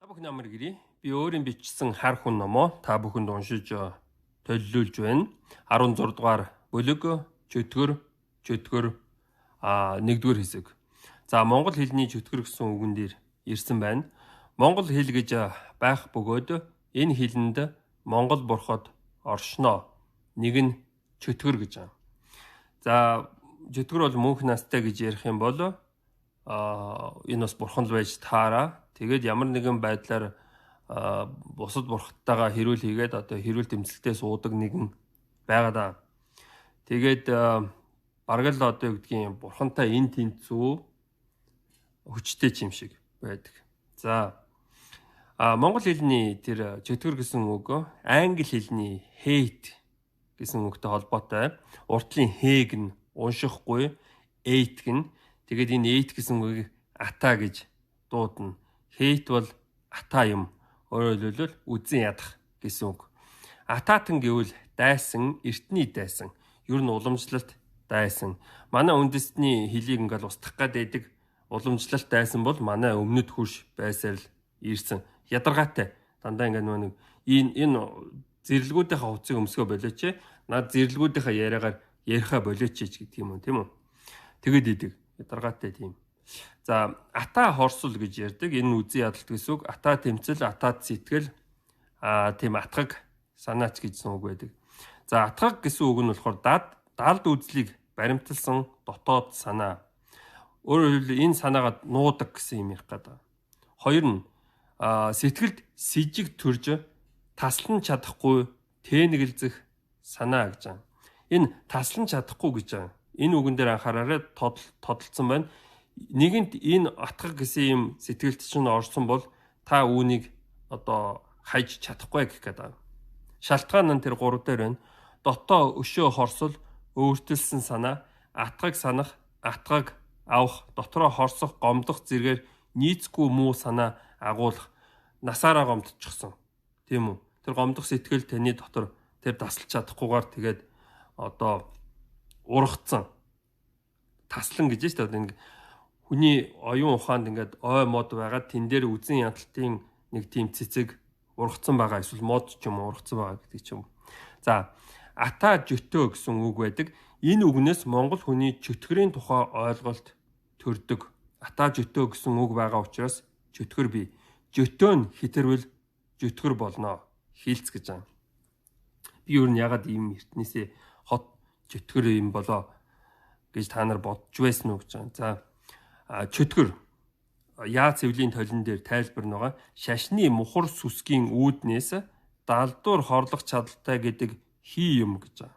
Та бүхэн амар гэрээ. Би өөрийн бичсэн хар хүн номоо та бүхэнд уншиж төлөвлөж байна. 16 дугаар бүлэг чөтгөр 1-р хэсэг. За монгол хэлний чөтгөр гэсэн үгэн дээр ирсэн байна. Монгол хэл гэж байх бөгөөд энэ хэлэнд монгол бурхад оршноо. Нэг нь чөтгөр гэж байна. За чөтгөр бол мөнх настай гэж ярих юм бол энэ бас бурхан л байж таараа. Тэгээд ямар нэгэн байдлаар бусад бурхадтайгаа хэрүүл хийгээд одоо хэрүүл тэмцэлтэй суудаг нэгэн байгаа даа. Тэгээд бараг л одоо юу гэдгийг бурхантай эн тэнцүү хүчтэй юм шиг байдаг. За монгол хэлний тэр чөтгөр гэсэн үг англи хэлний hate гэсэн үгтэй холбоотой. Уртлын хээг нь уншихгүй, hate гэн. Тэгээд энэ hate гэсэн үгийг ата гэж дуудана. Hate бол ата юм. Өөрөөр хэлбэл үзэн ядах гэсэн үг. Атаатан гэвэл дайсан, эртний дайсан. Ер нь уламжлалт дайсан. Манай үндэстний хэлийг ингээл устгах гэдэг уламжлалт дайсан бол манай өмнөд хурш байсаар л ирсэн. Ядаргаатай. Дандаа ингээд нэг энэ зэрлэгүүдийнхээ хувцсыг өмсгөө болооч. Наад зэрлэгүүдийнхээ яриагаар яриха болооч гэдэг юм уу, тийм үү? Тэгэд идэг. Ядаргаатай тийм. За ата хорсол гэж ярьдаг. Энэ үзэн ядалт гэсэн үг. Ата тэмцэл, атад сэтгэл, тийм атгаг санаач гэсэн үг байдаг. За атгаг гэсэн үг нь болохоор далд үзлийг баримталсан дотоод санаа. Өөрөөр хэлбэл энэ санаагаа нуудаг гэсэн юм ярих гэдэг. Хоёр нь сэтгэлд сэжиг төрж таслан чадахгүй тэнэгэлзэх санаа гэж байна. Энэ таслан чадахгүй гэж байна. Энэ үгэн дээр анхаараарай тодолцсон байна. Нэгэнт энэ атгах гэсэн юм сэтгэлд чинь орсон бол та үүнийг одоо хайж чадахгүй гэх гэдэг. Шалтгаан нь тэр 3 дээр байна. Дотоо өшөө хорсол, өөртөлсөн санаа, атгаг санах, атгаг авах, дотроо хорсох, гомдох зэргээр нийцгүй муу санаа агуулах, насаараа гомдчихсон. Тийм үү? Тэр гомдох сэтгэл таны дотор тэр тасалж чадахгүйгээр тэгээд одоо ургацсан. Таслан гэж шүү дээ. Хүний оюун ухаанд ингээд ой мод байгаад тэн дээр үзэн ядалтын нэг тийм цэцэг ургацсан байгаа, эсвэл мод ч юм ургацсан байгаа гэдэг ч юм. За ата жөтөө гэсэн үг байдаг. Энэ үгнээс монгол хүний чөтгөрийн тухай ойлголт төрдөг. Ата жөтөө гэсэн үг байгаа учраас чөтгөр бий. Жөтөө нь хитэрвэл жөтгөр болно. Хилцс гэж байна. Би юу н ягаад ийм эртнээсээ хот чөтгөр юм болоо гэж та нар бодж байсан уу гэж байна. За чөтгөр яа цэвлийн толин дээр тайлбар байгаа. Шашны мухар сүсгийн үүднээс далдуур хорлох чадaltaй гэдэг хий юм гэж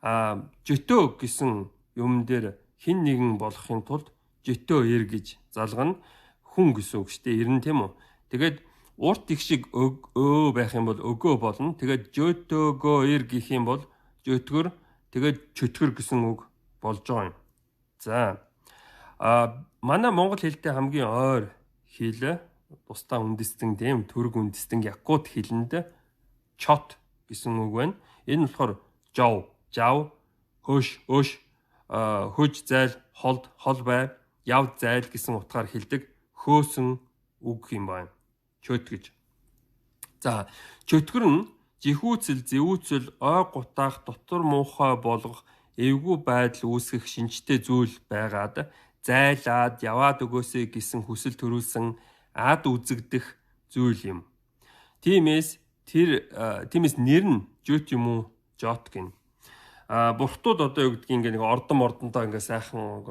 байна. Жөтөө гэсэн юм дээр хин нэгэн болохын тулд жөтөө ир гэж залгана. Хүн гэсэн үг шүү дээ. Ирнэ тийм үү? Тэгээд урт их шиг өө байх юм бол өгөө болно. Тэгээд жөтөөгөө ир гэх юм бол жөтгөр, тэгээд чөтгөр гэсэн үг болж байгаа юм. За манай монгол хэлтэй хамгийн ойр хэл тусдаа үндэстэн тийм төрөг үндэстэн якут хэлэнд чот гэсэн үг байна. Энэ болохоор жав, хөш, хөж зайл, хол бай, яв зайл гэсэн утгаар хэлдэг хөөсөн үг юм байна. Чөт гэж. За чөтгөр нь жихүүцэл, зэвүүцэл, ой гутаах, дотор муухай болгох, эвгүй байдал үүсгэх шинжтэй зүйл байгаад зайлаад яваад өгөөсэй гэсэн хүсэл төрүүлсэн ад үзэгдэх зүйл юм. Тиймээс нэр нь жөт юм уу жот гин. Бурхтууд одоо юу гэдгийг ингээ нэг ордондоо ингээ сайхан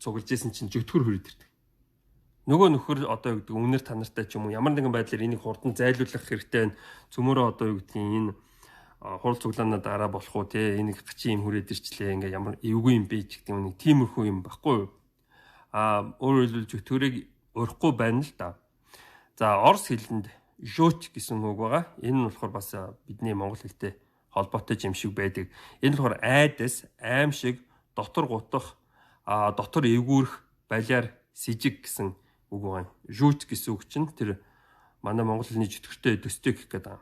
цуглаж исэн чинь жөтгөр хүрээд ирдэг. Нөгөө нөхөр одоо юу гэдэг үнээр танартай ч юм уу ямар нэгэн байдлаар энийг хурдан зайлуулах хэрэгтэй. Цөмөрөө одоо юу гэдгийг энэ хурал цуглаана дараа болох уу те энийг гачийн юм хүрээд ирчлээ ингээ ямар эвгүй юм бэ гэдэг нэг тиймэрхүү юм баггүй юу? Өөрөөр хэлбэл чөтгөрийг урахгүй байна л да. За орос хэлэнд жөт гэсэн үг байгаа. Энэ нь болохоор бас бидний монгол хэлтэй холбоотой юм шиг байдаг. Энэ болохоор айдас, аимшиг, дотор гутах, дотор эвгүүрэх, балиар сэжиг гэсэн үг байгаа. Жөт гэсэн үг чинь тэр манай монгол хэлний чөтгөртэй төстэй гэх гэдэг.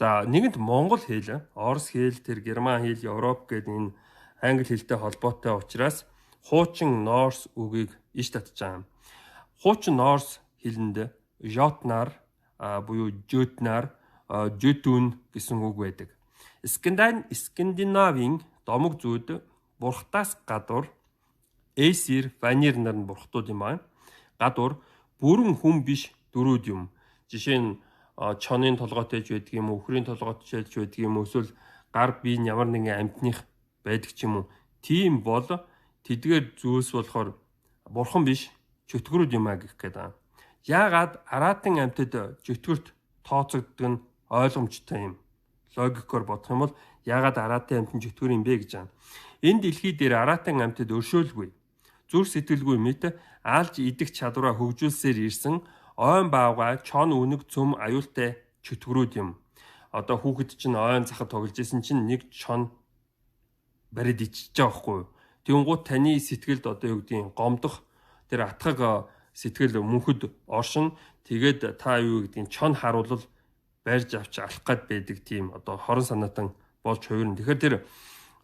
За нэгэнт монгол хэл, орос хэл, тэр герман хэл, европ гэдэг энэ англи хэлтэй холбоотой учраас хуучин Норс үгийг иш татж байгаа. Хуучин Норс хэлэнд жотнаар буюу жөтнаар жөтүн гэсэн үг байдаг. Скандинавийн домог зүйд бурхтаас гадуур Эсир, Ванир нар нь бурхтууд юм аа. Гадуур бүрэн хүн биш дөрүүд юм. Жишээ нь чонын толгойтой ч байдаг юм уу, үхрийн толгойтой ч байдаг юм уу, эсвэл гар бие нь ямар нэгэн амьтных байдаг ч юм уу. Тийм бол тэдгээр зүйлс болохоор бурхан биш, чөтгөрүүд юм аа гэх гээд. Яагаад араатын амьтад чөтгөрт тооцогддог нь ойлгомжтой юм. Логикоор бодох юм бол яагаад араатын амьтан чөтгөр юм бэ гэж байна. Энэ дэлхий дээр араатын амьтад өршөөлгүй, зүрх сэтгэлгүй мэт алж идэх чадвараа хөгжүүлсээр ирсэн ойн баавгай, чон үнэг, цөм аюултай чөтгөрүүд юм. Одоо хүүхэд чинь ойн захад тоглож исэн чинь нэг чон барид ичиж байгаа байхгүй юу? Тэнгууд таны сэтгэлд одоо юу гэдгийг гомдох тэр атгаг сэтгэл мөнхөд оршин, тэгээд та юу гэдгийг чон харуулал барьж авч алах гад байдаг тийм одоо хорон санаатан болж хувирна. Тэгэхээр тэр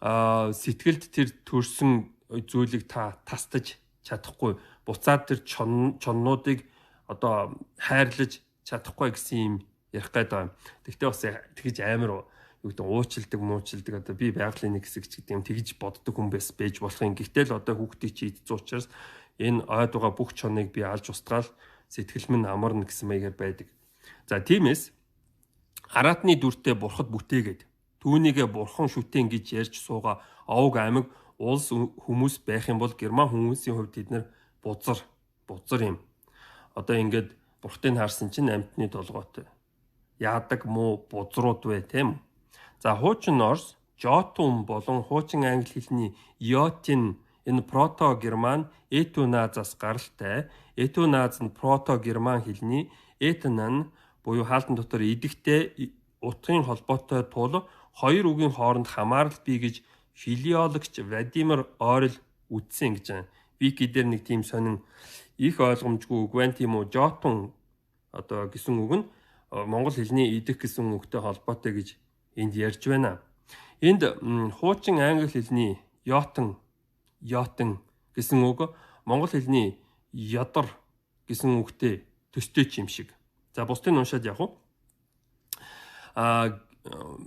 сэтгэлд тэр төрсөн зүйлийг та тастаж чадахгүй, буцаад тэр чоннуудыг одоо хайрлаж чадахгүй гэсэн юм ярих гээд байна. Тэгтээ бас тэгж амар юу гэдэг уучилдаг одоо би байгалийн нэг хэсэг ч гэдэг юм тэгж боддог хүн байж болох юм. Гэтэл одоо хүүхдийг чи идэх учраас энэ ойд байгаа бүх чоныг би алж устгаал сэтгэл минь амарна гэсэн маягаар байдаг. За тиймээс араатны дүртэй бурхад бүтээгээд түүнийгээ бурхан шүтэн гэж ярьж сууга овг амиг улс хүмүүс байх юм бол герман хүмүүсийн хувьд тэд нар бузар юм. Одоо ингээд бурхтыг харсан чинь амьтны толгойтой. Яадаг муу бузрууд вэ, тийм үү? За хуучин Орс, Жотун болон хуучин англи хэлний Йотин энэ прото-герман этуназаас гаралтай. Этуназ нь прото-герман хэлний этнан буюу хаалтан дотор идэхтэй утгын холбоотой тул хоёр үгийн хооронд хамаарал бий гэж филиологч Владимир Орел үздсэн гэж байна. Вики дээр нэг тийм сонин их ойлгомжгүй үг байна тийм үү? Жотун одоо гэсэн үг нь монгол хэлний идэх гэсэн үгтэй холбоотой гэж энд ярьж байна. Энд хуучин англи хэлний Йотин гэсэн үг монгол хэлний ядар гэсэн үгтэй төстэй ч юм шиг. За бусдыг уншаад явах уу?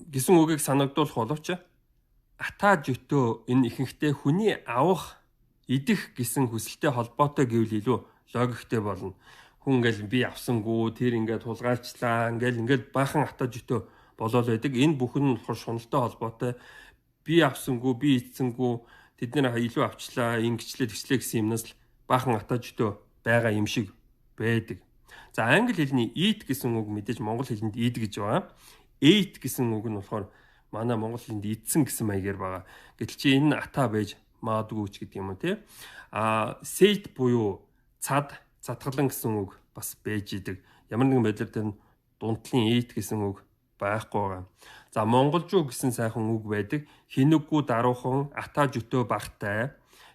Гэсэн үгийг санагдуулах боловч ата жөтөө энэ ихэнхдээ хүний авах идэх гэсэн хүсэлтэй холбоотой гэвэл илүү логиктэй болно. Хүн ингээл би авсангүй тэр ингээд тулгаалчлаа ингээл баахан ата жөтөө болоод байдаг. Энэ бүхэн нь болохоор шуналтай холбоотой. Би авсангүй, би идсэнгүй тэд нэр илүү авчлаа, ингэчлээ тэгчлээ гэсэн юмнаас л баахан ата жөтөө байгаа юм шиг байдаг. За англи хэлний eat гэсэн үг мэдээж монгол хэлэнд eat гэж байгаа. Ate гэсэн үг нь болохоор манай монгол хэлэнд идсэн гэсэн маягаар байгаа. Гэтэл чи энэ ата байж маадгүй ч гэдэг юм уу тий. Said буюу цадгалан гэсэн үг бас байж идэг. Ямар нэгэн байдлаар тэр дундлын eat гэсэн үг байхгүй байгаа. За монголжуу гэсэн сайхан үг байдаг. Хинэггүй даруухан ата жөтөө багтай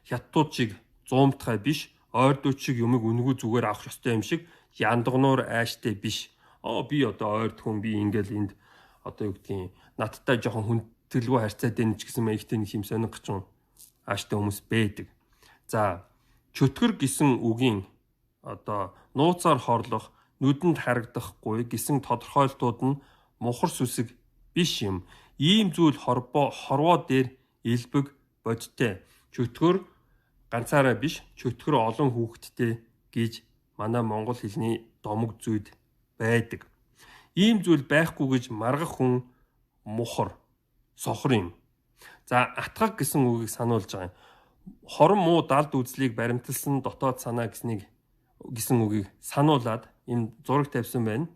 хятадууд шиг зуумтгай биш, ойрдууд шиг юмыг үнэгүй зүгээр авах ёстой юм шиг яндагнуур айштай биш. Би одоо ойрд хүн би ингээл энд одоо юу гэдгийг надтай жоохон хүндэтгэлгүй харьцаад байна ч гэсэн маягтай нэг юм сонирхч юм ааштай хүмүүс байдаг. За чөтгөр гэсэн үгийн одоо нууцаар хорлох, нүдэнд харагдахгүй гэсэн тодорхойлтууд нь мухар сүсэг биш юм. Ийм зүйл хорвоо дээр элбэг бодтой. Чөтгөр ганцаараа биш, чөтгөр олон хүүхэдтэй гэж манай монгол хэлний домог зүйд байдаг. Ийм зүйл байхгүй гэж маргах хүн мухар, сохор юм. За атгаг гэсэн үгийг сануулж байгаа юм. Хорон муу далд үзлийг баримталсан дотоод санаа гэсэн үгийг сануулад энэ зураг тавьсан байна.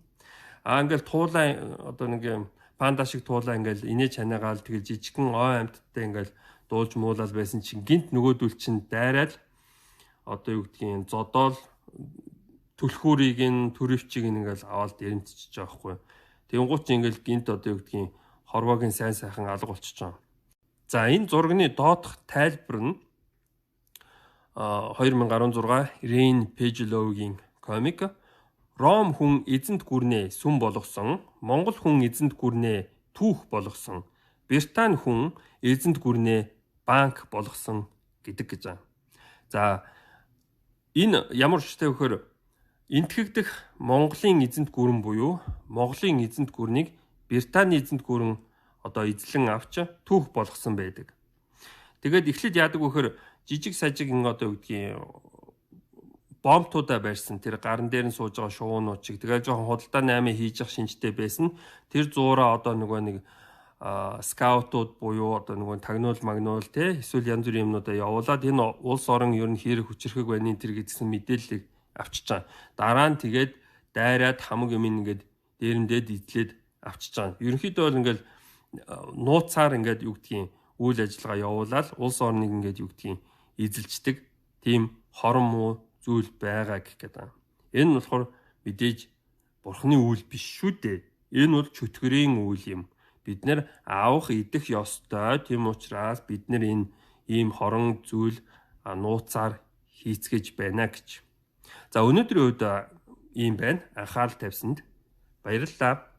Ингээл туулаа одоо нэг юм панда шиг туулаа ингээл инээж ханаагаал тэгэл жижигхэн ой амьтдтай ингээл дуулж муулаад байсан чинь гинт нөгөөдөл чинь дайраад одоо юу гэдгийг зодоол түлхүүрийг нь төрөвчийг ингээл аваад дэрэмтчихэж байгаа хгүй. Тэнгуут чи ингээл гинт одоо юу гэдгийг хорвоогийн сайн сайхан алга болчихж байгаа. За энэ зургийн доодох тайлбар нь 2016 Рейн Пежлоугийн комик Ром хүн эзэнт гүрнээ сүм болгосон, Монгол хүн эзэнт гүрнээ түүх болгосон, Британи хүн эзэнт гүрнээ банк болгосон гэдэг гэж байна. За энэ ямар учиртай вэхээр энтгэгдэх Монголын эзэнт гүрэн буюу Монголын эзэнт гүрнийг Британий эзэнт гүрэн одоо эзлэн авч түүх болгосон байдаг. Тэгээд эхлээд яадаг вөхөр жижиг сажиг одоо юу гэдгийг бомбтуудаа барьсан тэр гаран дээр нь сууж байгаа шуунууд чиг тэгэл жоохон худалдаа 8 хийж явах шинжтэй байсан. Тэр зуураа одоо нэг скаутууд буюу одоо тагнуул магнуул те эсвэл янз бүрийн юмнуудаа явуулаад энэ улс орон ер нь хэрэг хүчрхэг байна тэр гэсэн мэдээллийг авчиж байгаа. Дараа нь тэгээд дайраад хамаг юм ингээд дээрэмдээд эзлээд авчиж байгаа. Ерөнхийдөө бол ингээд нууцаар ингээд юу гэдгийг үйл ажиллагаа явуулаад улс орныг ингээд юу гэдгийг эзэлждэг тийм хорон муу зүйл байгаа гэх гээд байна. Энэ нь болохоор мэдээж бурхны үйл биш шүү дээ. Энэ бол чөтгөрийн үйл юм. Бид нэр авах идэх ёстой. Тийм учраас бид нэр энэ ийм хорон зүйл нууцаар хийцгээж байна гэж. За өнөөдрийн үед ийм байна. Анхаарал тавьсанд баярлалаа.